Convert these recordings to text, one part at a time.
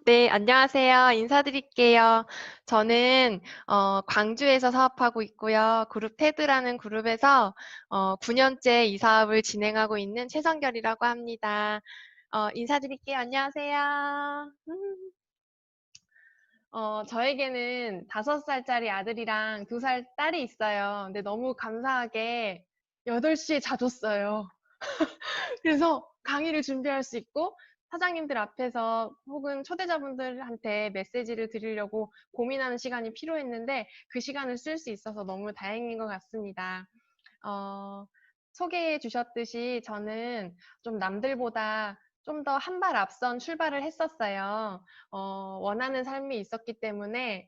네, 안녕하세요. 인사드릴게요. 저는 광주에서 사업하고 있고요. 그룹 테드라는 그룹에서 9년째 이 사업을 진행하고 있는 최성결이라고 합니다. 인사드릴게요. 안녕하세요. 저에게는 5살짜리 아들이랑 2살 딸이 있어요. 근데 너무 감사하게 8시에 자줬어요. 그래서 강의를 준비할 수 있고 사장님들 앞에서 혹은 초대자분들한테 메시지를 드리려고 고민하는 시간이 필요했는데 그 시간을 쓸 수 있어서 너무 다행인 것 같습니다. 어, 소개해 주셨듯이 저는 좀 남들보다 좀 더 한 발 앞선 출발을 했었어요. 원하는 삶이 있었기 때문에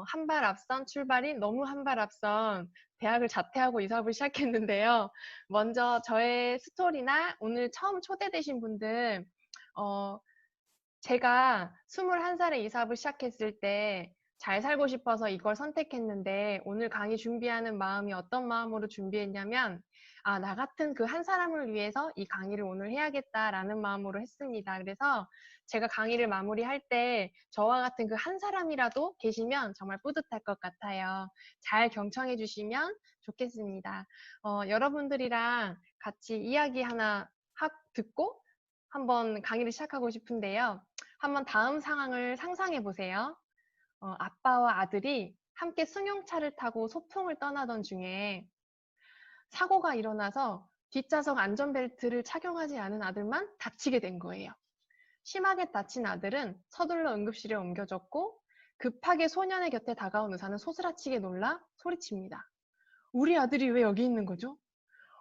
한 발 앞선 출발이 너무 한 발 앞선 대학을 자퇴하고 이 사업을 시작했는데요. 먼저 저의 스토리나 오늘 처음 초대되신 분들, 어, 제가 21살에 이 사업을 시작했을 때 잘 살고 싶어서 이걸 선택했는데 오늘 강의 준비하는 마음이 어떤 마음으로 준비했냐면 아, 나 같은 그 한 사람을 위해서 이 강의를 오늘 해야겠다라는 마음으로 했습니다. 그래서 제가 강의를 마무리할 때 저와 같은 그 한 사람이라도 계시면 정말 뿌듯할 것 같아요. 잘 경청해 주시면 좋겠습니다. 여러분들이랑 같이 이야기 하나 듣고 한번 강의를 시작하고 싶은데요. 한번 다음 상황을 상상해 보세요. 아빠와 아들이 함께 승용차를 타고 소풍을 떠나던 중에 사고가 일어나서 뒷좌석 안전벨트를 착용하지 않은 아들만 다치게 된 거예요. 심하게 다친 아들은 서둘러 응급실에 옮겨졌고 급하게 소년의 곁에 다가온 의사는 소스라치게 놀라 소리칩니다. 우리 아들이 왜 여기 있는 거죠?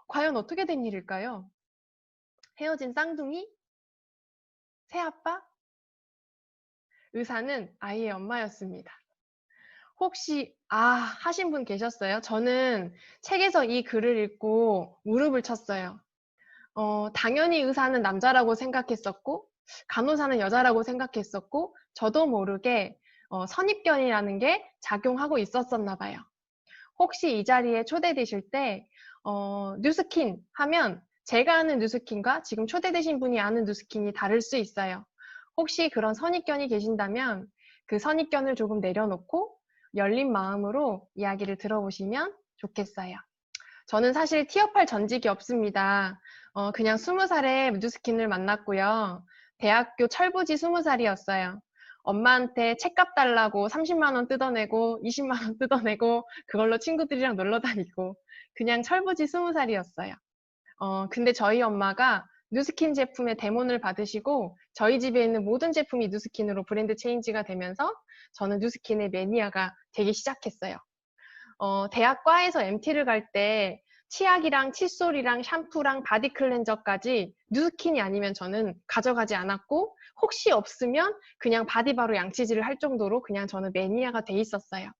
과연 어떻게 된 일일까요? 헤어진 쌍둥이? 새아빠? 의사는 아이의 엄마였습니다. 혹시 하신 분 계셨어요? 저는 책에서 이 글을 읽고 무릎을 쳤어요. 당연히 의사는 남자라고 생각했었고 간호사는 여자라고 생각했었고 저도 모르게 선입견이라는 게 작용하고 있었었나 봐요. 혹시 이 자리에 초대되실 때 뉴스킨 하면 제가 아는 뉴스킨과 지금 초대되신 분이 아는 뉴스킨이 다를 수 있어요. 혹시 그런 선입견이 계신다면 그 선입견을 조금 내려놓고 열린 마음으로 이야기를 들어보시면 좋겠어요. 저는 사실 티업할 전직이 없습니다. 그냥 20살에 뉴스킨을 만났고요. 대학교 철부지 20살이었어요. 엄마한테 책값 달라고 30만 원 뜯어내고 20만 원 뜯어내고 그걸로 친구들이랑 놀러 다니고 그냥 철부지 20살이었어요. 근데 저희 엄마가 뉴스킨 제품의 데모를 받으시고 저희 집에 있는 모든 제품이 뉴스킨으로 브랜드 체인지가 되면서 저는 뉴스킨의 매니아가 되기 시작했어요. 대학과에서 MT를 갈 때 치약이랑 칫솔이랑 샴푸랑 바디 클렌저까지 뉴스킨이 아니면 저는 가져가지 않았고 혹시 없으면 그냥 바디바로 양치질을 할 정도로 그냥 저는 매니아가 돼 있었어요.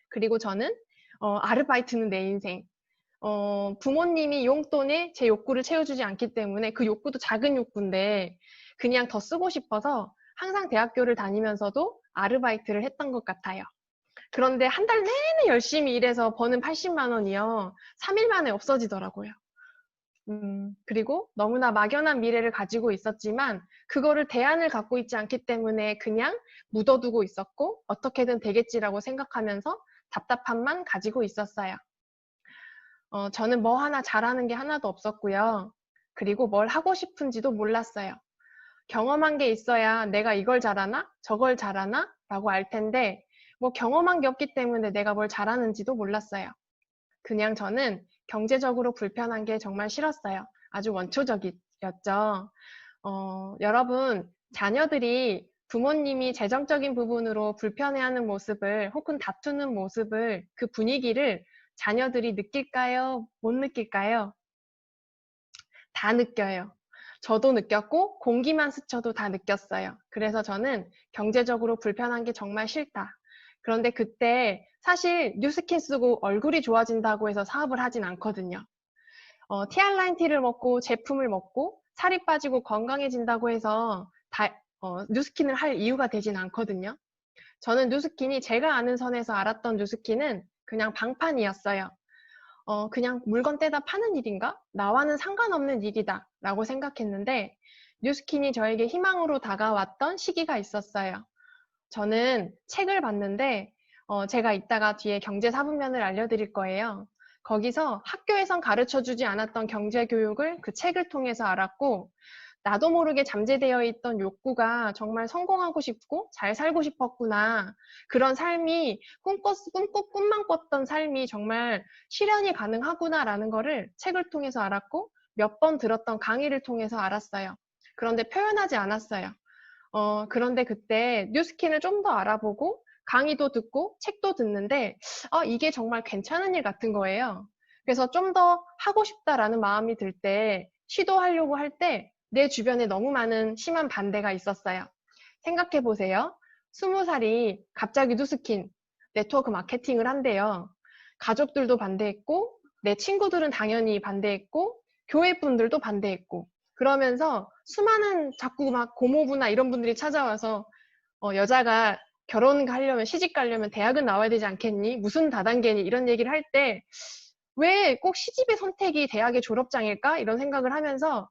그리고 저는 아르바이트는 내 인생. 부모님이 용돈에 제 욕구를 채워주지 않기 때문에 그 욕구도 작은 욕구인데 그냥 더 쓰고 싶어서 항상 대학교를 다니면서도 아르바이트를 했던 것 같아요. 그런데 한 달 내내 열심히 일해서 버는 80만 원이요. 3일 만에 없어지더라고요. 그리고 너무나 막연한 미래를 가지고 있었지만 그거를 대안을 갖고 있지 않기 때문에 그냥 묻어두고 있었고 어떻게든 되겠지라고 생각하면서 답답함만 가지고 있었어요. 저는 뭐 하나 잘하는 게 하나도 없었고요. 그리고 뭘 하고 싶은지도 몰랐어요. 경험한 게 있어야 내가 이걸 잘하나? 저걸 잘하나? 라고 알 텐데 뭐 경험한 게 없기 때문에 내가 뭘 잘하는지도 몰랐어요. 그냥 저는 경제적으로 불편한 게 정말 싫었어요. 아주 원초적이었죠. 여러분, 자녀들이 부모님이 재정적인 부분으로 불편해하는 모습을 혹은 다투는 모습을 그 분위기를 자녀들이 느낄까요? 못 느낄까요? 다 느껴요. 저도 느꼈고 공기만 스쳐도 다 느꼈어요. 그래서 저는 경제적으로 불편한 게 정말 싫다. 그런데 그때 사실 뉴스킨 쓰고 얼굴이 좋아진다고 해서 사업을 하진 않거든요. 티알라인 티를 먹고 제품을 먹고 살이 빠지고 건강해진다고 해서 뉴스킨을 할 이유가 되진 않거든요. 저는 뉴스킨이 제가 아는 선에서 알았던 뉴스킨은 그냥 방판이었어요. 그냥 물건 떼다 파는 일인가? 나와는 상관없는 일이다 라고 생각했는데 뉴스킨이 저에게 희망으로 다가왔던 시기가 있었어요. 저는 책을 봤는데 제가 이따가 뒤에 경제사분면을 알려드릴 거예요. 거기서 학교에선 가르쳐주지 않았던 경제교육을 그 책을 통해서 알았고 나도 모르게 잠재되어 있던 욕구가 정말 성공하고 싶고 잘 살고 싶었구나. 그런 삶이 꿈만 꿨던 삶이 정말 실현이 가능하구나라는 거를 책을 통해서 알았고 몇 번 들었던 강의를 통해서 알았어요. 그런데 표현하지 않았어요. 그런데 그때 뉴스킨을 좀 더 알아보고 강의도 듣고 책도 듣는데 이게 정말 괜찮은 일 같은 거예요. 그래서 좀 더 하고 싶다라는 마음이 들 때 시도하려고 할 때 내 주변에 너무 많은 심한 반대가 있었어요. 생각해 보세요. 20살이 갑자기 뉴스킨 네트워크 마케팅을 한대요. 가족들도 반대했고 내 친구들은 당연히 반대했고 교회 분들도 반대했고 그러면서 수많은 자꾸 막 고모부나 이런 분들이 찾아와서 여자가 결혼하려면 시집 가려면 대학은 나와야 되지 않겠니? 무슨 다단계니? 이런 얘기를 할 때 왜 꼭 시집의 선택이 대학의 졸업장일까? 이런 생각을 하면서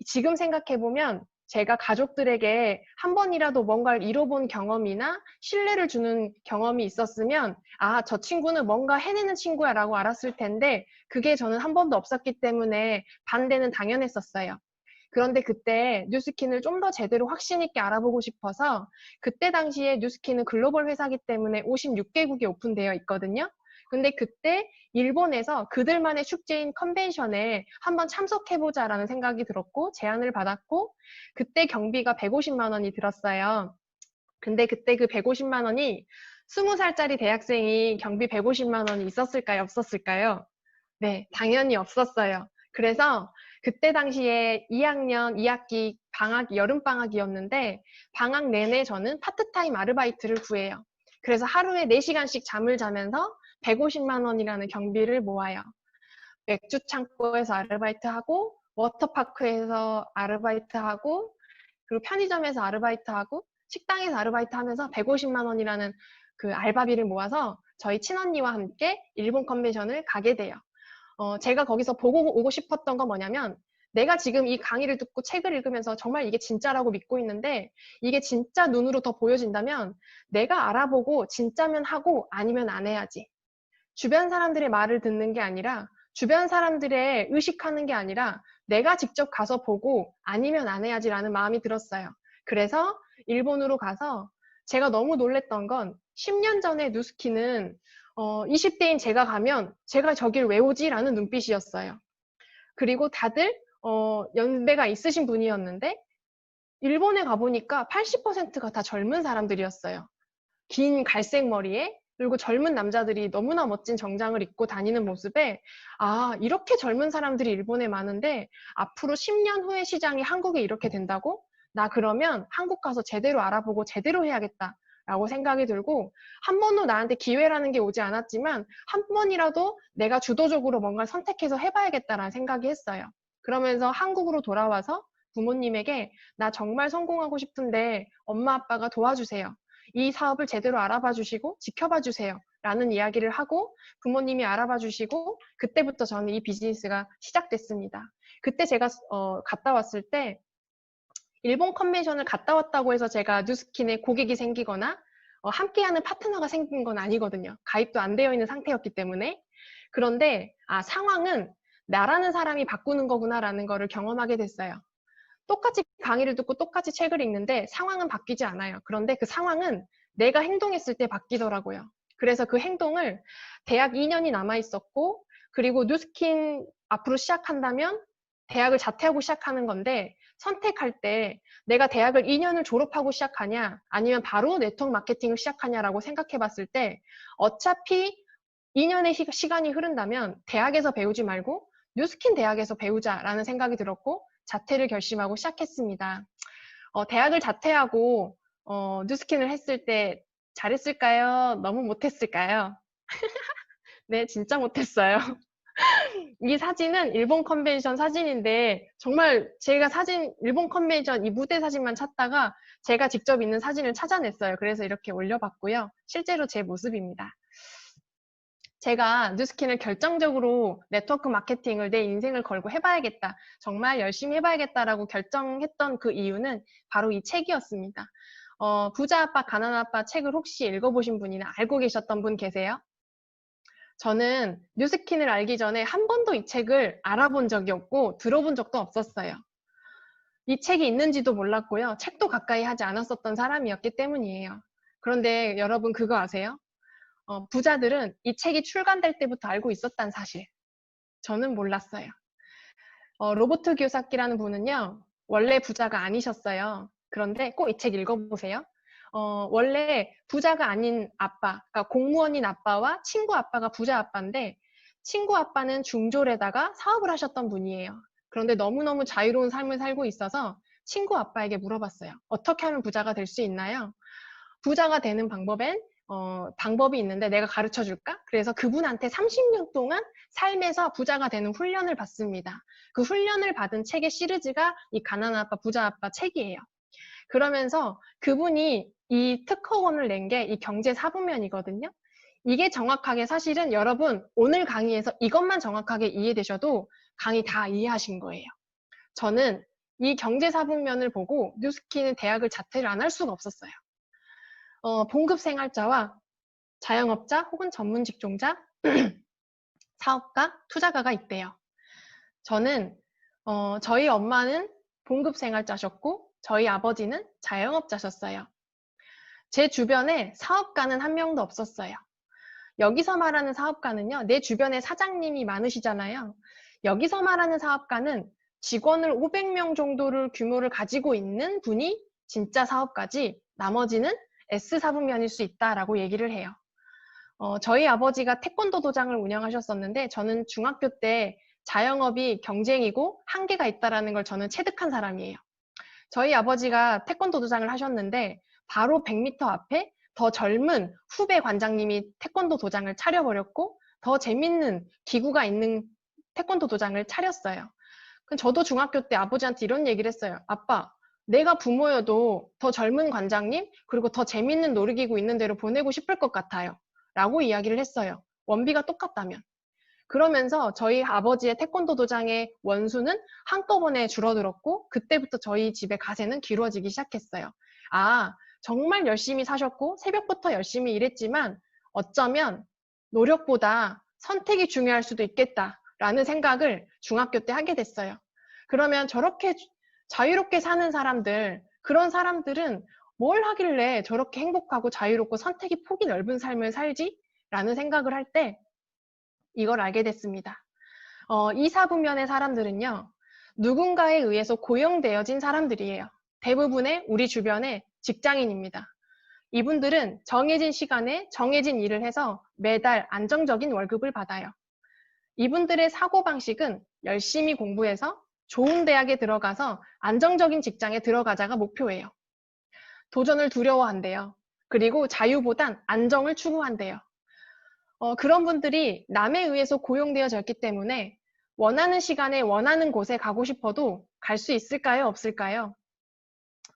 지금 생각해보면 제가 가족들에게 한 번이라도 뭔가를 이뤄본 경험이나 신뢰를 주는 경험이 있었으면 저 친구는 뭔가 해내는 친구야 라고 알았을 텐데 그게 저는 한 번도 없었기 때문에 반대는 당연했었어요. 그런데 그때 뉴스킨을 좀 더 제대로 확신 있게 알아보고 싶어서 그때 당시에 뉴스킨은 글로벌 회사기 때문에 56개국에 오픈되어 있거든요. 근데 그때 일본에서 그들만의 축제인 컨벤션에 한번 참석해보자라는 생각이 들었고 제안을 받았고 그때 경비가 150만 원이 들었어요. 근데 그때 그 150만 원이 20살짜리 대학생이 경비 150만 원이 있었을까요? 없었을까요? 네, 당연히 없었어요. 그래서 그때 당시에 2학년 2학기 여름방학이었는데 방학 내내 저는 파트타임 아르바이트를 구해요. 그래서 하루에 4시간씩 잠을 자면서 150만 원이라는 경비를 모아요. 맥주 창고에서 아르바이트하고 워터파크에서 아르바이트하고 그리고 편의점에서 아르바이트하고 식당에서 아르바이트하면서 150만 원이라는 그 알바비를 모아서 저희 친언니와 함께 일본 컨벤션을 가게 돼요. 제가 거기서 보고 오고 싶었던 건 뭐냐면 내가 지금 이 강의를 듣고 책을 읽으면서 정말 이게 진짜라고 믿고 있는데 이게 진짜 눈으로 더 보여진다면 내가 알아보고 진짜면 하고 아니면 안 해야지. 주변 사람들의 말을 듣는 게 아니라 주변 사람들의 의식하는 게 아니라 내가 직접 가서 보고 아니면 안 해야지라는 마음이 들었어요. 그래서 일본으로 가서 제가 너무 놀랬던 건 10년 전에 뉴스키는 20대인 제가 가면 제가 저길 왜 오지? 라는 눈빛이었어요. 그리고 다들 연배가 있으신 분이었는데 일본에 가보니까 80%가 다 젊은 사람들이었어요. 긴 갈색 머리에 그리고 젊은 남자들이 너무나 멋진 정장을 입고 다니는 모습에 이렇게 젊은 사람들이 일본에 많은데 앞으로 10년 후에 시장이 한국에 이렇게 된다고? 나 그러면 한국 가서 제대로 알아보고 제대로 해야겠다. 라고 생각이 들고 한 번도 나한테 기회라는 게 오지 않았지만 한 번이라도 내가 주도적으로 뭔가를 선택해서 해봐야겠다라는 생각이 했어요. 그러면서 한국으로 돌아와서 부모님에게 나 정말 성공하고 싶은데 엄마 아빠가 도와주세요. 이 사업을 제대로 알아봐 주시고 지켜봐 주세요. 라는 이야기를 하고 부모님이 알아봐 주시고 그때부터 저는 이 비즈니스가 시작됐습니다. 그때 제가 갔다 왔을 때 일본 컨벤션을 갔다 왔다고 해서 제가 뉴스킨에 고객이 생기거나 함께하는 파트너가 생긴 건 아니거든요. 가입도 안 되어 있는 상태였기 때문에. 그런데 상황은 나라는 사람이 바꾸는 거구나라는 거를 경험하게 됐어요. 똑같이 강의를 듣고 똑같이 책을 읽는데 상황은 바뀌지 않아요. 그런데 그 상황은 내가 행동했을 때 바뀌더라고요. 그래서 그 행동을 대학 2년이 남아 있었고 그리고 뉴스킨 앞으로 시작한다면 대학을 자퇴하고 시작하는 건데 선택할 때 내가 대학을 2년을 졸업하고 시작하냐 아니면 바로 네트워크 마케팅을 시작하냐라고 생각해 봤을 때 어차피 2년의 시간이 흐른다면 대학에서 배우지 말고 뉴스킨 대학에서 배우자라는 생각이 들었고 자퇴를 결심하고 시작했습니다. 대학을 자퇴하고 뉴스킨을 했을 때 잘했을까요? 너무 못했을까요? 네, 진짜 못했어요. 이 사진은 일본 컨벤션 사진인데 정말 제가 일본 컨벤션 이 무대 사진만 찾다가 제가 직접 있는 사진을 찾아냈어요. 그래서 이렇게 올려봤고요. 실제로 제 모습입니다. 제가 뉴스킨을 결정적으로 네트워크 마케팅을 내 인생을 걸고 해봐야겠다. 정말 열심히 해봐야겠다라고 결정했던 그 이유는 바로 이 책이었습니다. 부자 아빠, 가난한 아빠 책을 혹시 읽어보신 분이나 알고 계셨던 분 계세요? 저는 뉴스킨을 알기 전에 한 번도 이 책을 알아본 적이 없고 들어본 적도 없었어요. 이 책이 있는지도 몰랐고요. 책도 가까이 하지 않았었던 사람이었기 때문이에요. 그런데 여러분 그거 아세요? 부자들은 이 책이 출간될 때부터 알고 있었다는 사실. 저는 몰랐어요. 로버트 기요사키라는 분은요, 원래 부자가 아니셨어요. 그런데 꼭 이 책 읽어보세요. 원래 부자가 아닌 아빠, 그러니까 공무원인 아빠와 친구 아빠가 부자 아빠인데, 친구 아빠는 중졸에다가 사업을 하셨던 분이에요. 그런데 너무너무 자유로운 삶을 살고 있어서 친구 아빠에게 물어봤어요. 어떻게 하면 부자가 될 수 있나요? 부자가 되는 방법이 있는데 내가 가르쳐 줄까? 그래서 그분한테 30년 동안 삶에서 부자가 되는 훈련을 받습니다. 그 훈련을 받은 책의 시리즈가 이 가난한 아빠, 부자 아빠 책이에요. 그러면서 그분이 이 특허원을 낸 게 이 경제사부면이거든요. 이게 정확하게 사실은 여러분 오늘 강의에서 이것만 정확하게 이해되셔도 강의 다 이해하신 거예요. 저는 이 경제사부면을 보고 뉴스킨은 대학을 자퇴를 안 할 수가 없었어요. 봉급 생활자와 자영업자 혹은 전문 직종자, 사업가, 투자가가 있대요. 저는 저희 엄마는 봉급 생활자셨고 저희 아버지는 자영업자셨어요. 제 주변에 사업가는 한 명도 없었어요. 여기서 말하는 사업가는요, 내 주변에 사장님이 많으시잖아요. 여기서 말하는 사업가는 직원을 500명 정도를 규모를 가지고 있는 분이 진짜 사업가지, 나머지는 S사부면일 수 있다라고 얘기를 해요. 저희 아버지가 태권도 도장을 운영하셨었는데 저는 중학교 때 자영업이 경쟁이고 한계가 있다라는 걸 저는 체득한 사람이에요. 저희 아버지가 태권도 도장을 하셨는데 바로 100m 앞에 더 젊은 후배 관장님이 태권도 도장을 차려버렸고 더 재밌는 기구가 있는 태권도 도장을 차렸어요. 저도 중학교 때 아버지한테 이런 얘기를 했어요. 아빠, 내가 부모여도 더 젊은 관장님 그리고 더 재밌는 놀이기구 있는 데로 보내고 싶을 것 같아요. 라고 이야기를 했어요. 원비가 똑같다면. 그러면서 저희 아버지의 태권도 도장의 원수는 한꺼번에 줄어들었고 그때부터 저희 집의 가세는 길어지기 시작했어요. 아, 정말 열심히 사셨고 새벽부터 열심히 일했지만 어쩌면 노력보다 선택이 중요할 수도 있겠다라는 생각을 중학교 때 하게 됐어요. 그러면 저렇게 자유롭게 사는 사람들, 그런 사람들은 뭘 하길래 저렇게 행복하고 자유롭고 선택이 폭이 넓은 삶을 살지? 라는 생각을 할 때 이걸 알게 됐습니다. 이 사부면의 사람들은요, 누군가에 의해서 고용되어진 사람들이에요. 대부분의 우리 주변의 직장인입니다. 이분들은 정해진 시간에 정해진 일을 해서 매달 안정적인 월급을 받아요. 이분들의 사고방식은 열심히 공부해서 좋은 대학에 들어가서 안정적인 직장에 들어가자가 목표예요. 도전을 두려워한대요. 그리고 자유보단 안정을 추구한대요. 그런 분들이 남에 의해서 고용되어졌기 때문에 원하는 시간에 원하는 곳에 가고 싶어도 갈 수 있을까요? 없을까요?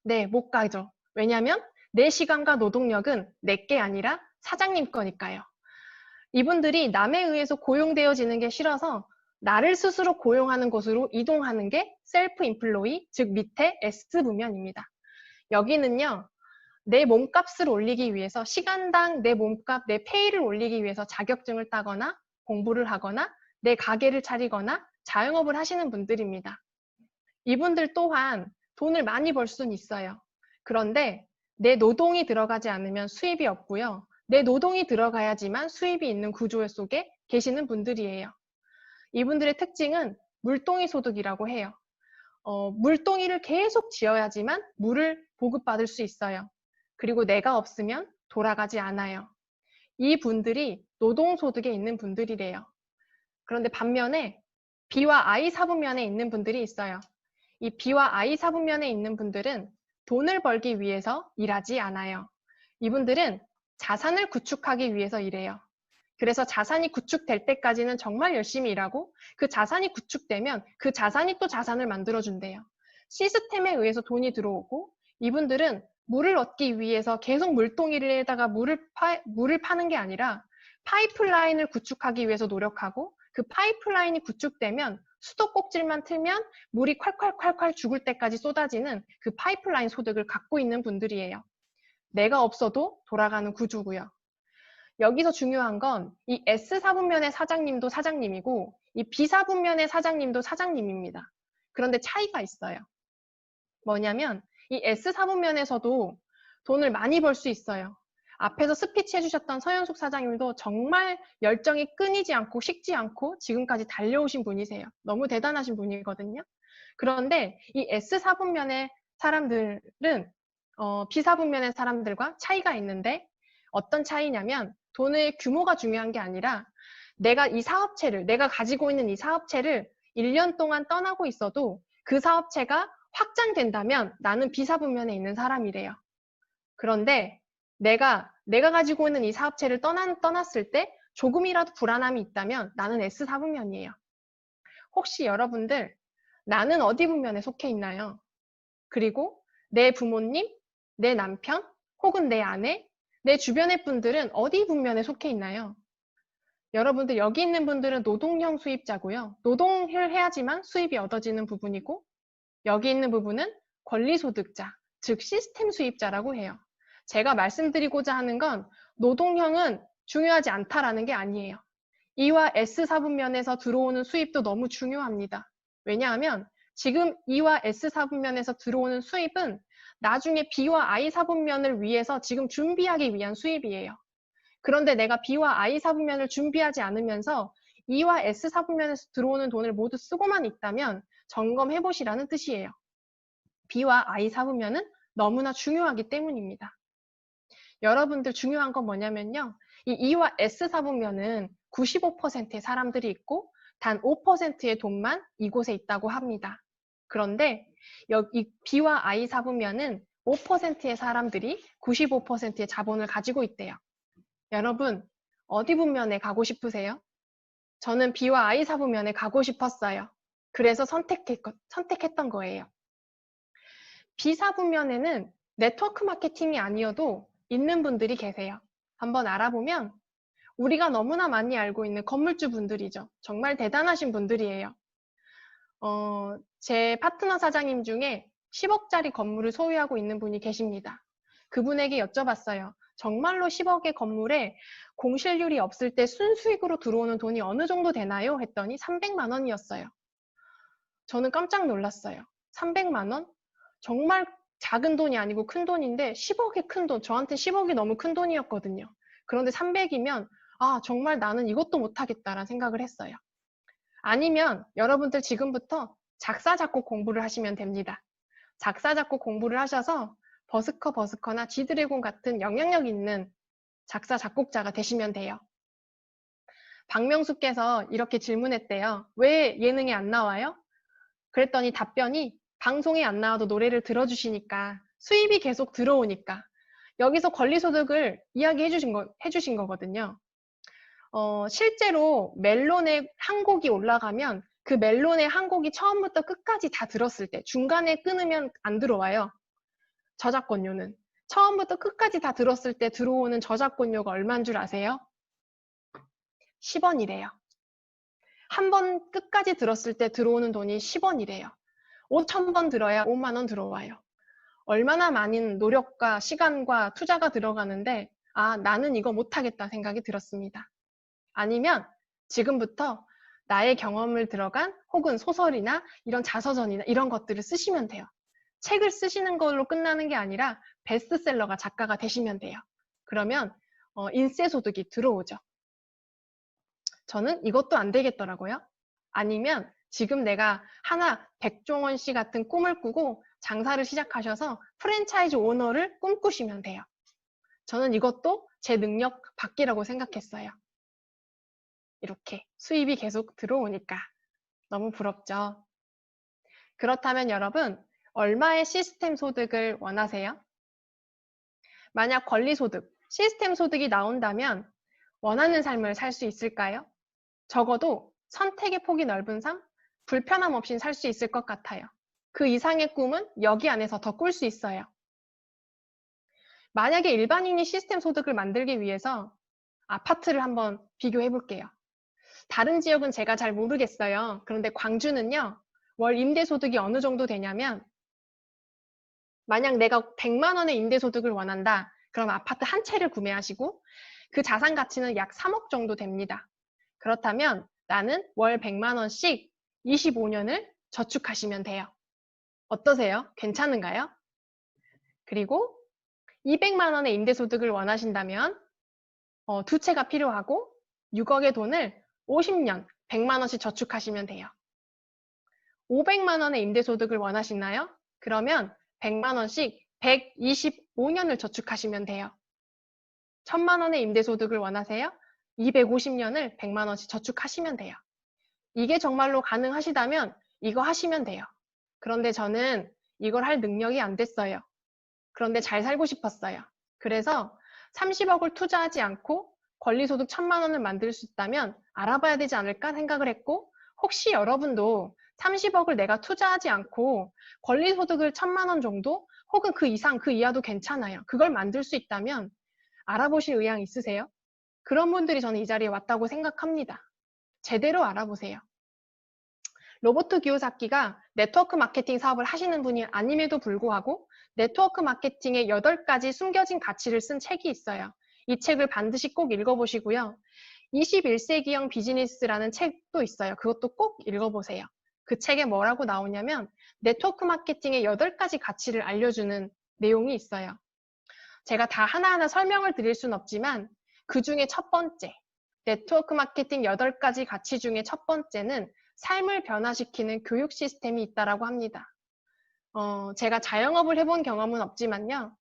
네, 못 가죠. 왜냐하면 내 시간과 노동력은 내게 아니라 사장님 거니까요. 이분들이 남에 의해서 고용되어지는 게 싫어서 나를 스스로 고용하는 곳으로 이동하는 게 셀프 인플로이, 즉 밑에 S부면입니다. 여기는요, 내 몸값을 올리기 위해서 시간당 내 몸값, 내 페이를 올리기 위해서 자격증을 따거나 공부를 하거나 내 가게를 차리거나 자영업을 하시는 분들입니다. 이분들 또한 돈을 많이 벌 수는 있어요. 그런데 내 노동이 들어가지 않으면 수입이 없고요. 내 노동이 들어가야지만 수입이 있는 구조 속에 계시는 분들이에요. 이분들의 특징은 물동이 소득이라고 해요. 물동이를 계속 지어야지만 물을 보급받을 수 있어요. 그리고 내가 없으면 돌아가지 않아요. 이 분들이 노동소득에 있는 분들이래요. 그런데 반면에 B와 I 사부면에 있는 분들이 있어요. 이 B와 I 사부면에 있는 분들은 돈을 벌기 위해서 일하지 않아요. 이분들은 자산을 구축하기 위해서 일해요. 그래서 자산이 구축될 때까지는 정말 열심히 일하고 그 자산이 구축되면 그 자산이 또 자산을 만들어준대요. 시스템에 의해서 돈이 들어오고 이분들은 물을 얻기 위해서 계속 물동이를 해다가 물을 파는 게 아니라 파이프라인을 구축하기 위해서 노력하고 그 파이프라인이 구축되면 수도꼭지만 틀면 물이 콸콸콸콸 죽을 때까지 쏟아지는 그 파이프라인 소득을 갖고 있는 분들이에요. 내가 없어도 돌아가는 구조고요. 여기서 중요한 건 이 S4분면의 사장님도 사장님이고 이 B사분면의 사장님도 사장님입니다. 그런데 차이가 있어요. 뭐냐면 이 S4분면에서도 돈을 많이 벌 수 있어요. 앞에서 스피치 해주셨던 서현숙 사장님도 정말 열정이 끊이지 않고 식지 않고 지금까지 달려오신 분이세요. 너무 대단하신 분이거든요. 그런데 이 S4분면의 사람들은 B사분면의 사람들과 차이가 있는데 어떤 차이냐면 돈의 규모가 중요한 게 아니라 내가 가지고 있는 이 사업체를 1년 동안 떠나고 있어도 그 사업체가 확장된다면 나는 B사분면에 있는 사람이래요. 그런데 내가 가지고 있는 이 사업체를 떠났을 때 조금이라도 불안함이 있다면 나는 S4분면이에요. 혹시 여러분들 나는 어디 분면에 속해 있나요? 그리고 내 부모님, 내 남편, 혹은 내 아내, 내 주변의 분들은 어디 분면에 속해 있나요? 여러분들 여기 있는 분들은 노동형 수입자고요. 노동을 해야지만 수입이 얻어지는 부분이고 여기 있는 부분은 권리소득자, 즉 시스템 수입자라고 해요. 제가 말씀드리고자 하는 건 노동형은 중요하지 않다라는 게 아니에요. E와 S4분면에서 들어오는 수입도 너무 중요합니다. 왜냐하면 지금 E와 S4분면에서 들어오는 수입은 나중에 B와 I4분면을 위해서 지금 준비하기 위한 수입이에요. 그런데 내가 B와 I4분면을 준비하지 않으면서 E와 S4분면에서 들어오는 돈을 모두 쓰고만 있다면 점검해 보시라는 뜻이에요. B와 I4분면은 너무나 중요하기 때문입니다. 여러분들 중요한 건 뭐냐면요. 이 E와 S4분면은 95%의 사람들이 있고 단 5%의 돈만 이곳에 있다고 합니다. 그런데 여기 B와 I4분면은 5%의 사람들이 95%의 자본을 가지고 있대요. 여러분, 어디 분면에 가고 싶으세요? 저는 B와 I4분면에 가고 싶었어요. 그래서 선택했던 거예요. B사분면에는 네트워크 마케팅이 아니어도 있는 분들이 계세요. 한번 알아보면 우리가 너무나 많이 알고 있는 건물주 분들이죠. 정말 대단하신 분들이에요. 제 파트너 사장님 중에 10억짜리 건물을 소유하고 있는 분이 계십니다. 그분에게 여쭤봤어요. 정말로 10억의 건물에 공실률이 없을 때 순수익으로 들어오는 돈이 어느 정도 되나요? 했더니 300만 원이었어요. 저는 깜짝 놀랐어요. 300만 원? 정말 작은 돈이 아니고 큰 돈인데 10억이 큰 돈, 저한테 10억이 너무 큰 돈이었거든요. 그런데 300이면 아, 정말 나는 이것도 못하겠다라는 생각을 했어요. 아니면 여러분들 지금부터 작사, 작곡 공부를 하시면 됩니다. 작사, 작곡 공부를 하셔서 버스커나 지드래곤 같은 영향력 있는 작사, 작곡자가 되시면 돼요. 박명수께서 이렇게 질문했대요. 왜 예능에 안 나와요? 그랬더니 답변이 방송에 안 나와도 노래를 들어주시니까 수입이 계속 들어오니까 여기서 권리소득을 이야기해 주신 거거든요. 실제로 멜론에 한 곡이 올라가면 그 멜론의 한 곡이 처음부터 끝까지 다 들었을 때 중간에 끊으면 안 들어와요. 저작권료는. 처음부터 끝까지 다 들었을 때 들어오는 저작권료가 얼마인 줄 아세요? 10원이래요. 한 번 끝까지 들었을 때 들어오는 돈이 10원이래요. 5,000번 들어야 5만 원 들어와요. 얼마나 많은 노력과 시간과 투자가 들어가는데 아, 나는 이거 못하겠다 생각이 들었습니다. 아니면 지금부터 나의 경험을 들어간 혹은 소설이나 이런 자서전이나 이런 것들을 쓰시면 돼요. 책을 쓰시는 걸로 끝나는 게 아니라 베스트셀러가 작가가 되시면 돼요. 그러면 인세소득이 들어오죠. 저는 이것도 안 되겠더라고요. 아니면 지금 내가 하나 백종원 씨 같은 꿈을 꾸고 장사를 시작하셔서 프랜차이즈 오너를 꿈꾸시면 돼요. 저는 이것도 제 능력 밖이라고 생각했어요. 이렇게 수입이 계속 들어오니까 너무 부럽죠. 그렇다면 여러분, 얼마의 시스템 소득을 원하세요? 만약 권리소득, 시스템 소득이 나온다면 원하는 삶을 살 수 있을까요? 적어도 선택의 폭이 넓은 삶, 불편함 없이 살 수 있을 것 같아요. 그 이상의 꿈은 여기 안에서 더 꿀 수 있어요. 만약에 일반인이 시스템 소득을 만들기 위해서 아파트를 한번 비교해 볼게요. 다른 지역은 제가 잘 모르겠어요. 그런데 광주는요, 월 임대소득이 어느 정도 되냐면, 만약 내가 100만 원의 임대소득을 원한다. 그럼 아파트 한 채를 구매하시고, 그 자산 가치는 약 3억 정도 됩니다. 그렇다면 나는 월 100만 원씩 25년을 저축하시면 돼요. 어떠세요? 괜찮은가요? 그리고 200만 원의 임대소득을 원하신다면 두 채가 필요하고 6억의 돈을 50년 100만 원씩 저축하시면 돼요. 500만 원의 임대소득을 원하시나요? 그러면 100만 원씩 125년을 저축하시면 돼요. 1000만 원의 임대소득을 원하세요? 250년을 100만 원씩 저축하시면 돼요. 이게 정말로 가능하시다면 이거 하시면 돼요. 그런데 저는 이걸 할 능력이 안 됐어요. 그런데 잘 살고 싶었어요. 그래서 30억을 투자하지 않고 권리소득 1000만 원을 만들 수 있다면 알아봐야 되지 않을까 생각을 했고, 혹시 여러분도 30억을 내가 투자하지 않고 권리소득을 1000만 원 정도 혹은 그 이상 그 이하도 괜찮아요. 그걸 만들 수 있다면 알아보실 의향 있으세요? 그런 분들이 저는 이 자리에 왔다고 생각합니다. 제대로 알아보세요. 로버트 기요사키가 네트워크 마케팅 사업을 하시는 분이 아님에도 불구하고 네트워크 마케팅의 8가지 숨겨진 가치를 쓴 책이 있어요. 이 책을 반드시 꼭 읽어보시고요. 21세기형 비즈니스라는 책도 있어요. 그것도 꼭 읽어보세요. 그 책에 뭐라고 나오냐면 네트워크 마케팅의 8가지 가치를 알려주는 내용이 있어요. 제가 다 하나하나 설명을 드릴 순 없지만 그 중에 첫 번째, 네트워크 마케팅 8가지 가치 중에 첫 번째는 삶을 변화시키는 교육 시스템이 있다고 합니다. 제가 자영업을 해본 경험은 없지만요.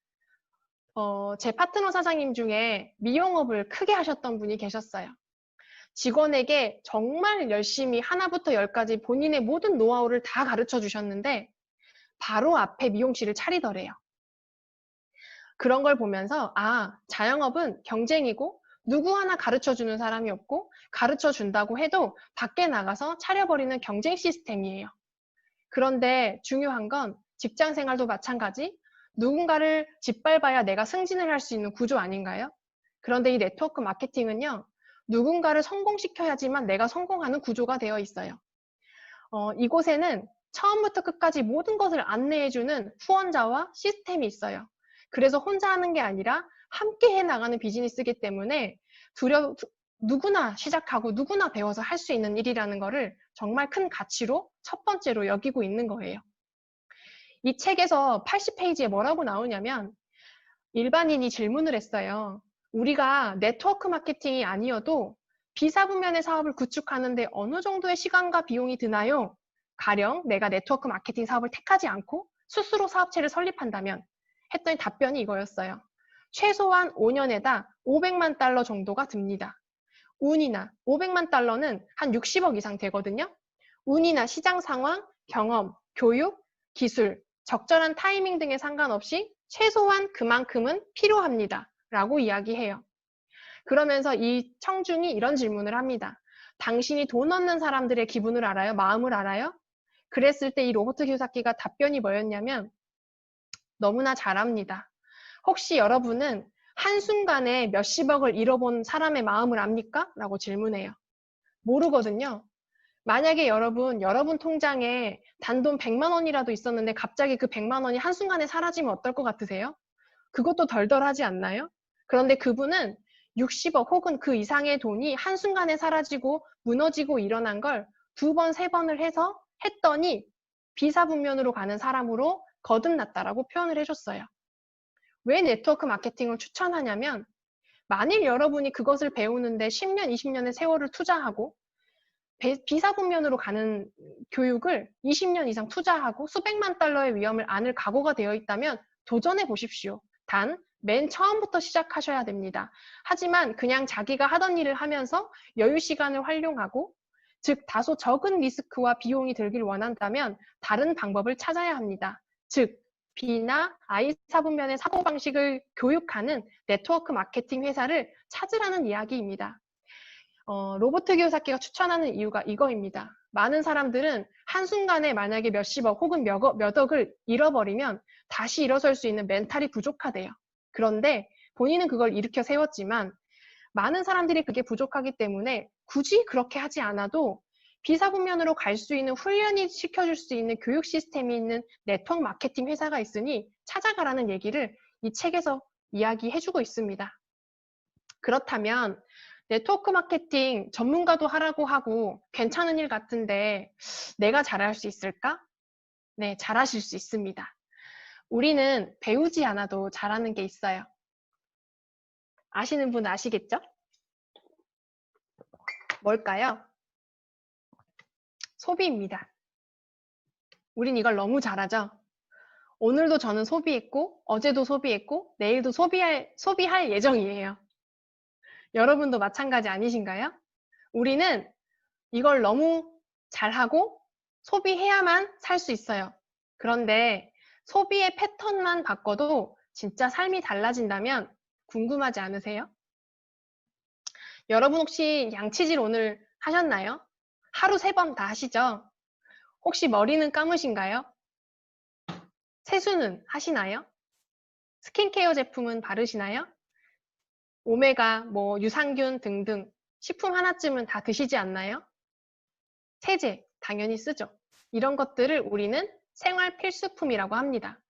제 파트너 사장님 중에 미용업을 크게 하셨던 분이 계셨어요. 직원에게 정말 열심히 하나부터 열까지 본인의 모든 노하우를 다 가르쳐 주셨는데 바로 앞에 미용실을 차리더래요. 그런 걸 보면서 자영업은 경쟁이고 누구 하나 가르쳐주는 사람이 없고 가르쳐준다고 해도 밖에 나가서 차려버리는 경쟁 시스템이에요. 그런데 중요한 건 직장 생활도 마찬가지, 누군가를 짓밟아야 내가 승진을 할 수 있는 구조 아닌가요? 그런데 이 네트워크 마케팅은요, 누군가를 성공시켜야지만 내가 성공하는 구조가 되어 있어요. 이곳에는 처음부터 끝까지 모든 것을 안내해주는 후원자와 시스템이 있어요. 그래서 혼자 하는 게 아니라 함께 해나가는 비즈니스이기 때문에 누구나 시작하고 누구나 배워서 할 수 있는 일이라는 거를 정말 큰 가치로 첫 번째로 여기고 있는 거예요. 이 책에서 80페이지에 뭐라고 나오냐면 일반인이 질문을 했어요. 우리가 네트워크 마케팅이 아니어도 비사분면의 사업을 구축하는데 어느 정도의 시간과 비용이 드나요? 가령 내가 네트워크 마케팅 사업을 택하지 않고 스스로 사업체를 설립한다면 했더니 답변이 이거였어요. 최소한 5년에다 500만 달러 정도가 듭니다. 운이나 500만 달러는 한 60억 이상 되거든요. 운이나 시장 상황, 경험, 교육, 기술, 적절한 타이밍 등에 상관없이 최소한 그만큼은 필요합니다. 라고 이야기해요. 그러면서 이 청중이 이런 질문을 합니다. 당신이 돈 얻는 사람들의 기분을 알아요? 마음을 알아요? 그랬을 때 이 로버트 키요사키가 답변이 뭐였냐면 너무나 잘합니다. 혹시 여러분은 한순간에 몇십억을 잃어본 사람의 마음을 압니까? 라고 질문해요. 모르거든요. 만약에 여러분 통장에 단돈 100만 원이라도 있었는데 갑자기 그 100만 원이 한순간에 사라지면 어떨 것 같으세요? 그것도 덜덜하지 않나요? 그런데 그분은 60억 혹은 그 이상의 돈이 한순간에 사라지고 무너지고 일어난 걸 2번, 3번을 해서 했더니 비사분면으로 가는 사람으로 거듭났다라고 표현을 해줬어요. 왜 네트워크 마케팅을 추천하냐면 만일 여러분이 그것을 배우는데 10년, 20년의 세월을 투자하고 비사분면으로 가는 교육을 20년 이상 투자하고 수백만 달러의 위험을 안을 각오가 되어 있다면 도전해 보십시오. 단, 맨 처음부터 시작하셔야 됩니다. 하지만 그냥 자기가 하던 일을 하면서 여유 시간을 활용하고, 즉 다소 적은 리스크와 비용이 들길 원한다면 다른 방법을 찾아야 합니다. 즉, B나 I 사분면의 사고방식을 교육하는 네트워크 마케팅 회사를 찾으라는 이야기입니다. 로버트 키요사키가 추천하는 이유가 이거입니다. 많은 사람들은 한순간에 만약에 몇십억 혹은 몇 억을 잃어버리면 다시 일어설 수 있는 멘탈이 부족하대요. 그런데 본인은 그걸 일으켜 세웠지만 많은 사람들이 그게 부족하기 때문에 굳이 그렇게 하지 않아도 비사분면으로 갈 수 있는 훈련이 시켜줄 수 있는 교육 시스템이 있는 네트워크 마케팅 회사가 있으니 찾아가라는 얘기를 이 책에서 이야기해주고 있습니다. 그렇다면 네트워크 마케팅 전문가도 하라고 하고 괜찮은 일 같은데 내가 잘할 수 있을까? 네, 잘하실 수 있습니다. 우리는 배우지 않아도 잘하는 게 있어요. 아시는 분 아시겠죠? 뭘까요? 소비입니다. 우린 이걸 너무 잘하죠? 오늘도 저는 소비했고, 어제도 소비했고, 내일도 소비할 예정이에요. 여러분도 마찬가지 아니신가요? 우리는 이걸 너무 잘하고 소비해야만 살 수 있어요. 그런데 소비의 패턴만 바꿔도 진짜 삶이 달라진다면 궁금하지 않으세요? 여러분 혹시 양치질 오늘 하셨나요? 하루 3번 다 하시죠? 혹시 머리는 감으신가요? 세수는 하시나요? 스킨케어 제품은 바르시나요? 오메가, 유산균 등등 식품 하나쯤은 다 드시지 않나요? 세제 당연히 쓰죠. 이런 것들을 우리는 생활 필수품이라고 합니다.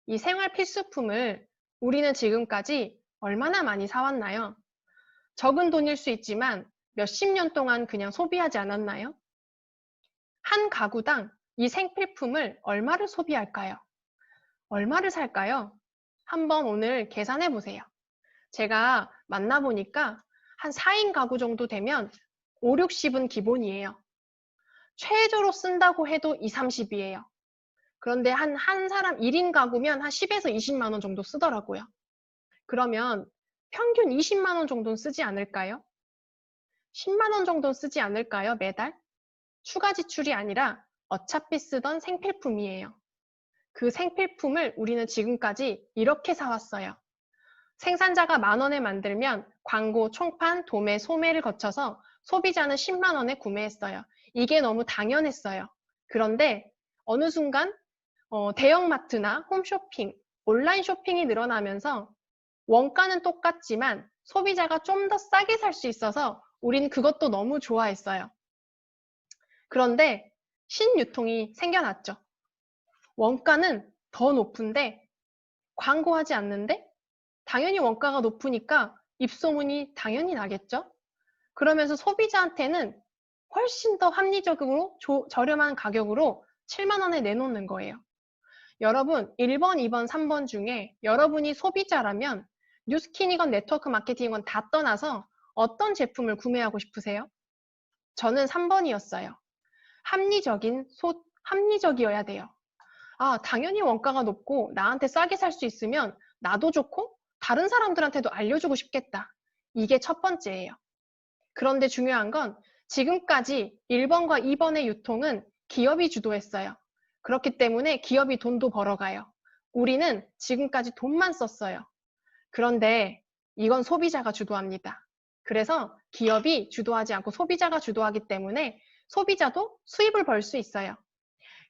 이 생활 필수품을 우리는 지금까지 얼마나 많이 사왔나요? 적은 돈일 수 있지만 몇십 년 동안 그냥 소비하지 않았나요? 한 가구당 이 생필품을 얼마를 소비할까요? 얼마를 살까요? 한번 오늘 계산해 보세요. 제가 만나보니까 한 4인 가구 정도 되면 5, 60은 기본이에요. 최저로 쓴다고 해도 2, 30이에요. 그런데 한 사람 1인 가구면 한 10에서 20만 원 정도 쓰더라고요. 그러면 평균 20만 원 정도는 쓰지 않을까요? 10만 원 정도 쓰지 않을까요? 매달? 추가 지출이 아니라 어차피 쓰던 생필품이에요. 그 생필품을 우리는 지금까지 이렇게 사왔어요. 생산자가 10,000원에 만들면 광고, 총판, 도매, 소매를 거쳐서 소비자는 10만 원에 구매했어요. 이게 너무 당연했어요. 그런데 어느 순간 대형마트나 홈쇼핑, 온라인 쇼핑이 늘어나면서 원가는 똑같지만 소비자가 좀 더 싸게 살 수 있어서 우린 그것도 너무 좋아했어요. 그런데 신유통이 생겨났죠. 원가는 더 높은데 광고하지 않는데 당연히 원가가 높으니까 입소문이 당연히 나겠죠. 그러면서 소비자한테는 훨씬 더 합리적으로 저렴한 가격으로 7만 원에 내놓는 거예요. 여러분 1번, 2번, 3번 중에 여러분이 소비자라면 뉴스킨이건 네트워크 마케팅이건 다 떠나서 어떤 제품을 구매하고 싶으세요? 저는 3번이었어요. 합리적이어야 돼요. 아, 당연히 원가가 높고 나한테 싸게 살 수 있으면 나도 좋고 다른 사람들한테도 알려주고 싶겠다. 이게 첫 번째예요. 그런데 중요한 건 지금까지 1번과 2번의 유통은 기업이 주도했어요. 그렇기 때문에 기업이 돈도 벌어가요. 우리는 지금까지 돈만 썼어요. 그런데 이건 소비자가 주도합니다. 그래서 기업이 주도하지 않고 소비자가 주도하기 때문에 소비자도 수입을 벌 수 있어요.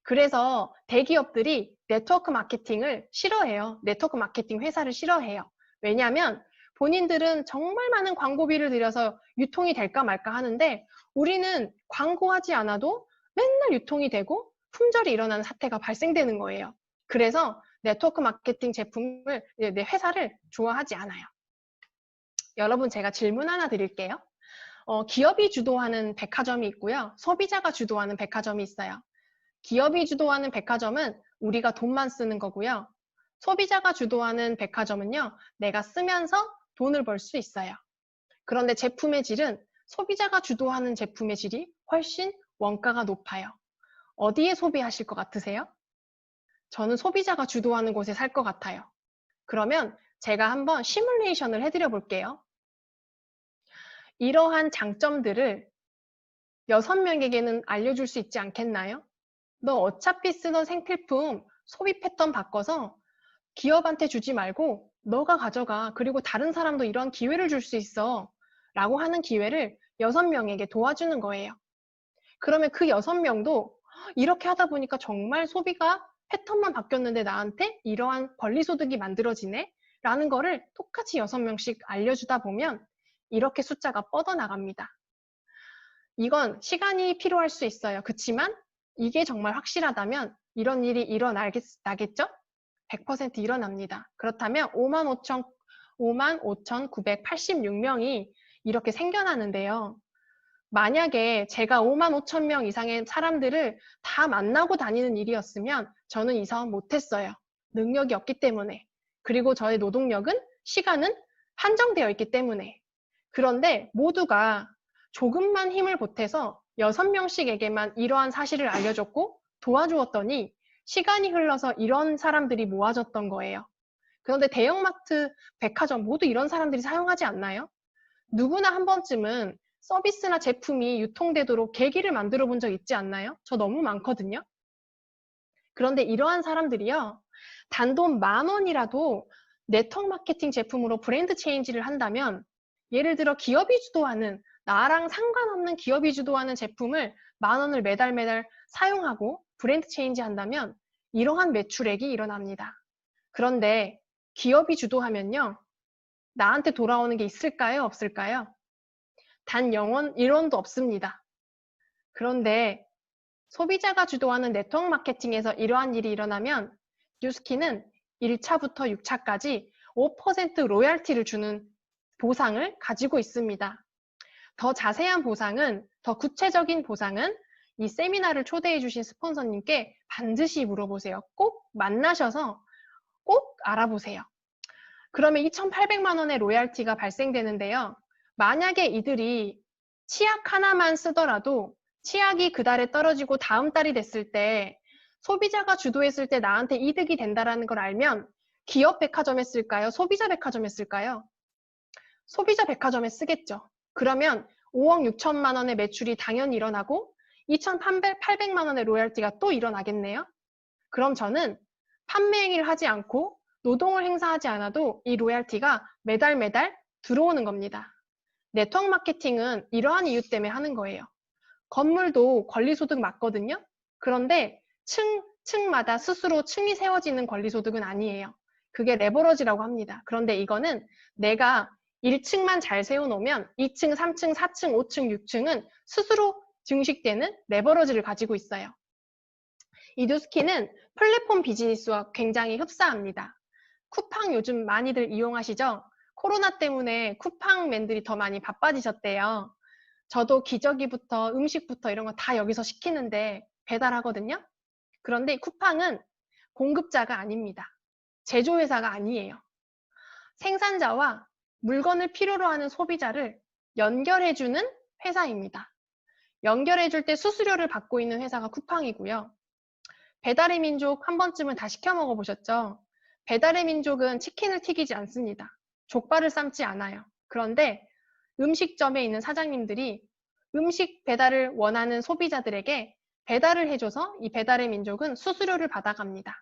그래서 대기업들이 네트워크 마케팅을 싫어해요. 네트워크 마케팅 회사를 싫어해요. 왜냐하면 본인들은 정말 많은 광고비를 들여서 유통이 될까 말까 하는데 우리는 광고하지 않아도 맨날 유통이 되고 품절이 일어나는 사태가 발생되는 거예요. 그래서 네트워크 마케팅 제품을, 회사를 좋아하지 않아요. 여러분 제가 질문 하나 드릴게요. 기업이 주도하는 백화점이 있고요. 소비자가 주도하는 백화점이 있어요. 기업이 주도하는 백화점은 우리가 돈만 쓰는 거고요. 소비자가 주도하는 백화점은요. 내가 쓰면서 돈을 벌 수 있어요. 그런데 제품의 질은 소비자가 주도하는 제품의 질이 훨씬 원가가 높아요. 어디에 소비하실 것 같으세요? 저는 소비자가 주도하는 곳에 살 것 같아요. 그러면 제가 한번 시뮬레이션을 해드려 볼게요. 이러한 장점들을 6명에게는 알려줄 수 있지 않겠나요? 너 어차피 쓰던 생필품 소비 패턴 바꿔서 기업한테 주지 말고 너가 가져가. 그리고 다른 사람도 이런 기회를 줄 수 있어. 라고 하는 기회를 6명에게 도와주는 거예요. 그러면 그 6명도 이렇게 하다 보니까 정말 소비가 패턴만 바뀌었는데 나한테 이러한 권리소득이 만들어지네? 라는 거를 똑같이 6명씩 알려주다 보면 이렇게 숫자가 뻗어나갑니다. 이건 시간이 필요할 수 있어요. 그렇지만 이게 정말 확실하다면 이런 일이 일어나겠죠? 100% 일어납니다. 그렇다면 55,986명이 이렇게 생겨나는데요. 만약에 제가 55,000명 이상의 사람들을 다 만나고 다니는 일이었으면 저는 이 사업 못했어요. 능력이 없기 때문에. 그리고 저의 노동력은, 시간은 한정되어 있기 때문에. 그런데 모두가 조금만 힘을 보태서 6명씩에게만 이러한 사실을 알려줬고 도와주었더니 시간이 흘러서 이런 사람들이 모아졌던 거예요. 그런데 대형마트, 백화점 모두 이런 사람들이 사용하지 않나요? 누구나 한 번쯤은 서비스나 제품이 유통되도록 계기를 만들어 본 적 있지 않나요? 저 너무 많거든요. 그런데 이러한 사람들이요, 단돈 10,000원이라도 네트워크 마케팅 제품으로 브랜드 체인지를 한다면, 예를 들어 기업이 주도하는, 나랑 상관없는 기업이 주도하는 제품을 10,000원을 매달 사용하고 브랜드 체인지 한다면 이러한 매출액이 일어납니다. 그런데 기업이 주도하면요, 나한테 돌아오는 게 있을까요? 없을까요? 단 1원도 없습니다. 그런데 소비자가 주도하는 네트워크 마케팅에서 이러한 일이 일어나면 뉴스키는 1차부터 6차까지 5% 로열티를 주는 보상을 가지고 있습니다. 더 자세한 보상은, 더 구체적인 보상은 이 세미나를 초대해 주신 스폰서님께 반드시 물어보세요. 꼭 만나셔서 꼭 알아보세요. 그러면 2,800만 원의 로열티가 발생되는데요. 만약에 이들이 치약 하나만 쓰더라도 치약이 그 달에 떨어지고 다음 달이 됐을 때 소비자가 주도했을 때 나한테 이득이 된다는 걸 알면 기업 백화점에 쓸까요? 소비자 백화점에 쓸까요? 소비자 백화점에 쓰겠죠. 그러면 5억 6천만 원의 매출이 당연히 일어나고 2,800만 원의 로열티가 또 일어나겠네요. 그럼 저는 판매 행위를 하지 않고 노동을 행사하지 않아도 이 로열티가 매달 들어오는 겁니다. 네트워크 마케팅은 이러한 이유 때문에 하는 거예요. 건물도 권리소득 맞거든요. 그런데 층마다 스스로 층이 세워지는 권리소득은 아니에요. 그게 레버러지라고 합니다. 그런데 이거는 내가 1층만 잘 세워놓으면 2층, 3층, 4층, 5층, 6층은 스스로 증식되는 레버러지를 가지고 있어요. 이 뉴스키는 플랫폼 비즈니스와 굉장히 흡사합니다. 쿠팡 요즘 많이들 이용하시죠? 코로나 때문에 쿠팡맨들이 더 많이 바빠지셨대요. 저도 기저귀부터 음식부터 이런 거 다 여기서 시키는데 배달하거든요. 그런데 쿠팡은 공급자가 아닙니다. 제조회사가 아니에요. 생산자와 물건을 필요로 하는 소비자를 연결해주는 회사입니다. 연결해줄 때 수수료를 받고 있는 회사가 쿠팡이고요. 배달의 민족 한 번쯤은 다 시켜 먹어보셨죠? 배달의 민족은 치킨을 튀기지 않습니다. 족발을 삶지 않아요. 그런데 음식점에 있는 사장님들이 음식 배달을 원하는 소비자들에게 배달을 해줘서 이 배달의 민족은 수수료를 받아갑니다.